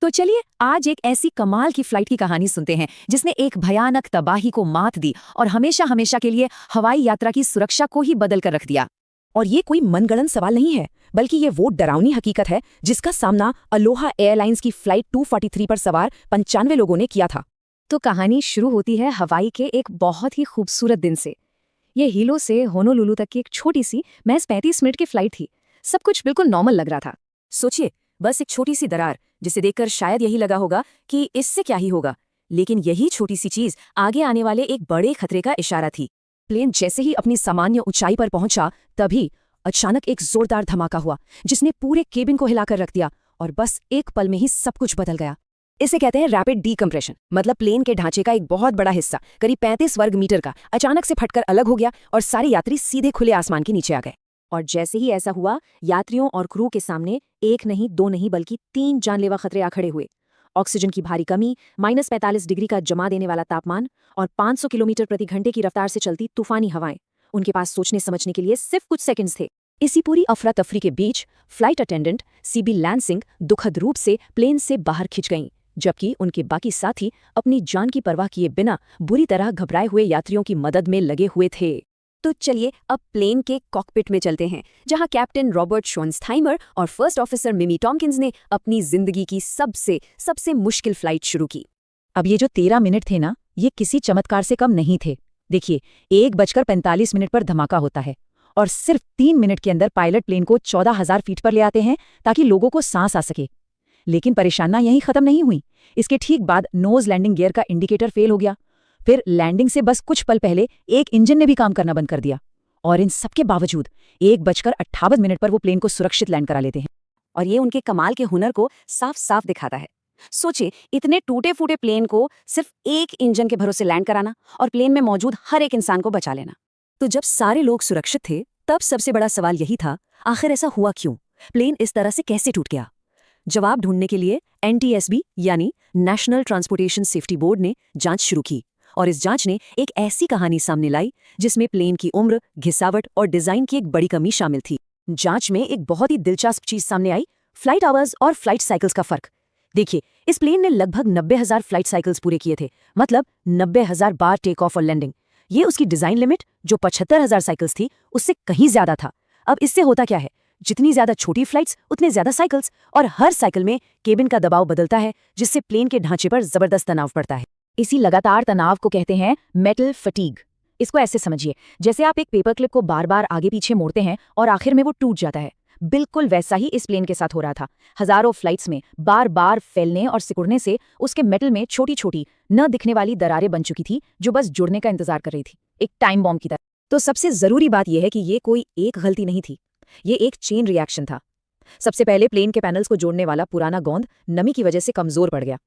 तो चलिए आज एक ऐसी कमाल की फ्लाइट की कहानी सुनते हैं जिसने एक भयानक तबाही को मात दी और हमेशा हमेशा के लिए हवाई यात्रा की सुरक्षा को ही बदल कर रख दिया। और ये कोई मनगढ़ंत सवाल नहीं है, बल्कि ये वो डरावनी हकीकत है जिसका सामना अलोहा एयरलाइंस की फ्लाइट 243 पर सवार 95 लोगों ने किया था। तो कहानी शुरू होती है हवाई के एक बहुत ही खूबसूरत दिन से। ये हीलो से होनोलुलु तक की एक छोटी सी महज 35 मिनट की फ्लाइट थी। सब कुछ बिल्कुल नॉर्मल लग रहा था। सोचिए, बस एक छोटी सी दरार जिसे देखकर शायद यही लगा होगा कि इससे क्या ही होगा, लेकिन यही छोटी सी चीज आगे आने वाले एक बड़े खतरे का इशारा थी। प्लेन जैसे ही अपनी सामान्य ऊंचाई पर पहुंचा, तभी अचानक एक जोरदार धमाका हुआ जिसने पूरे केबिन को हिलाकर रख दिया और बस एक पल में ही सब कुछ बदल गया। इसे कहते हैं रैपिड डीकम्प्रेशन, मतलब प्लेन के ढांचे का एक बहुत बड़ा हिस्सा करीब 35 वर्ग मीटर का अचानक से फटकर अलग हो गया और सारे यात्री सीधे खुले आसमान के नीचे आ गए। और जैसे ही ऐसा हुआ, यात्रियों और क्रू के सामने एक नहीं, दो नहीं, बल्कि 3 जानलेवा खतरे आ खड़े हुए। ऑक्सीजन की भारी कमी, -45 डिग्री का जमा देने वाला तापमान और 500 किलोमीटर प्रति घंटे की रफ्तार से चलती तूफानी हवाएं। उनके पास सोचने समझने के लिए सिर्फ कुछ सेकंड्स थे। इसी पूरी अफरा तफरी के बीच फ्लाइट अटेंडेंट सीबी लैंसिंग दुखद रूप से प्लेन से बाहर खिंच गईं, जबकि उनके बाकी साथी अपनी जान की परवाह किए बिना बुरी तरह घबराए हुए यात्रियों की मदद में लगे हुए थे। तो चलिए अब प्लेन के कॉकपिट में चलते हैं, जहां कैप्टन रॉबर्ट शोन्सथाइमर और फर्स्ट ऑफिसर मिमी टॉम्किंस ने अपनी जिंदगी की सबसे मुश्किल फ्लाइट शुरू की। अब ये जो 13 मिनट थे ना, ये किसी चमत्कार से कम नहीं थे। देखिए, 1:45 पर धमाका होता है और सिर्फ 3 मिनट के अंदर पायलट प्लेन को 14,000 फीट पर ले आते हैं ताकि लोगों को सांस आ सके। लेकिन परेशानियां यहीं खत्म नहीं हुई। इसके ठीक बाद नोज लैंडिंग गियर का इंडिकेटर फेल हो गया। फिर लैंडिंग से बस कुछ पल पहले एक इंजन ने भी काम करना बंद कर दिया। और इन सबके बावजूद 1:58 पर वो प्लेन को सुरक्षित लैंड करा लेते हैं। और ये उनके कमाल के हुनर को साफ साफ दिखाता है। सोचिए, इतने टूटे फूटे प्लेन को सिर्फ एक इंजन के भरोसे लैंड कराना और प्लेन में मौजूद हर एक इंसान को बचा लेना। तो जब सारे लोग सुरक्षित थे, तब सबसे बड़ा सवाल यही था, आखिर ऐसा हुआ क्यों? प्लेन इस तरह से कैसे टूट गया? जवाब ढूंढने के लिए एनटीएसबी यानी नेशनल ट्रांसपोर्टेशन सेफ्टी बोर्ड ने जांच शुरू की। और इस जांच ने एक ऐसी कहानी सामने लाई जिसमें प्लेन की उम्र, घिसावट और डिजाइन की एक बड़ी कमी शामिल थी। जांच में एक बहुत ही दिलचस्प चीज सामने आई, फ्लाइट आवर्स और फ्लाइट साइकिल्स का फर्क। देखिए, इस प्लेन ने लगभग 90,000 फ्लाइट साइकिल्स पूरे किए थे, मतलब 90,000 बार टेक ऑफ और लैंडिंग। ये उसकी डिजाइन लिमिट जो 75,000 साइकिल्स थी, उससे कहीं ज्यादा था। अब इससे होता क्या है, जितनी ज्यादा छोटी फ्लाइट्स उतने ज्यादा साइकिल्स, और हर साइकिल में केबिन का दबाव बदलता है, जिससे प्लेन के ढांचे पर जबरदस्त तनाव पड़ता है। इसी लगातार तनाव को कहते हैं मेटल फटीग। इसको ऐसे समझिए, जैसे आप एक पेपर क्लिप को बार बार आगे पीछे मोड़ते हैं और आखिर में वो टूट जाता है। बिल्कुल वैसा ही इस प्लेन के साथ हो रहा था। हजारों फ्लाइट्स में बार बार फैलने और सिकुड़ने से उसके मेटल में छोटी छोटी न दिखने वाली दरारें बन चुकी थी, जो बस जुड़ने का इंतजार कर रही थी, एक टाइम बॉम्ब की तरह। तो सबसे जरूरी बात यह है कि ये कोई एक गलती नहीं थी, ये एक चेन रिएक्शन था। सबसे पहले प्लेन के पैनल्स को जोड़ने वाला पुराना गोंद नमी की वजह से कमजोर पड़ गया।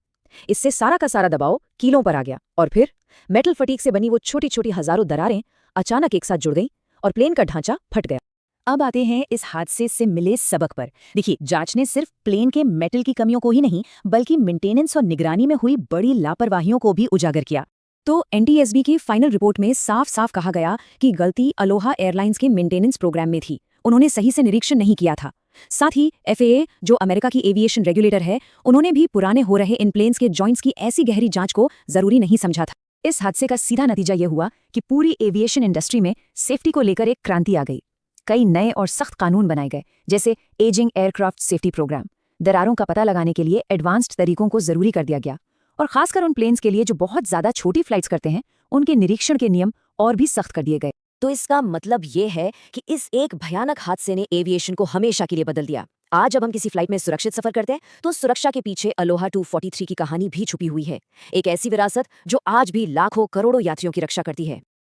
इससे सारा का सारा दबाव कीलों पर आ गया और फिर मेटल फटीक से बनी वो छोटी छोटी हजारों दरारें अचानक एक साथ जुड़ गईं और प्लेन का ढांचा फट गया। अब आते हैं इस हादसे से मिले सबक पर। देखिए, जांच ने सिर्फ प्लेन के मेटल की कमियों को ही नहीं, बल्कि मेंटेनेंस और निगरानी में हुई बड़ी लापरवाहियों को भी उजागर किया। तो एनटीएसबी की फाइनल रिपोर्ट में साफ साफ कहा गया कि गलती अलोहा एयरलाइंस के मेंटेनेंस प्रोग्राम में थी। उन्होंने सही से निरीक्षण नहीं किया था। साथ ही एफएए, जो अमेरिका की एविएशन रेगुलेटर है, उन्होंने भी पुराने हो रहे इन प्लेन्स के जॉइंट्स की ऐसी गहरी जांच को जरूरी नहीं समझा था। इस हादसे का सीधा नतीजा यह हुआ कि पूरी एविएशन इंडस्ट्री में सेफ्टी को लेकर एक क्रांति आ गई। कई नए और सख्त कानून बनाए गए, जैसे एजिंग एयरक्राफ्ट सेफ्टी प्रोग्राम। दरारों का पता लगाने के लिए एडवांस्ड तरीकों को जरूरी कर दिया गया और खासकर उन प्लेन्स के लिए जो बहुत ज्यादा छोटी फ्लाइट्स करते हैं, उनके निरीक्षण के नियम और भी सख्त कर दिए गए। तो इसका मतलब ये है कि इस एक भयानक हादसे ने एविएशन को हमेशा के लिए बदल दिया। आज जब हम किसी फ्लाइट में सुरक्षित सफर करते हैं, तो सुरक्षा के पीछे अलोहा 243 की कहानी भी छुपी हुई है। एक ऐसी विरासत जो आज भी लाखों करोड़ों यात्रियों की रक्षा करती है।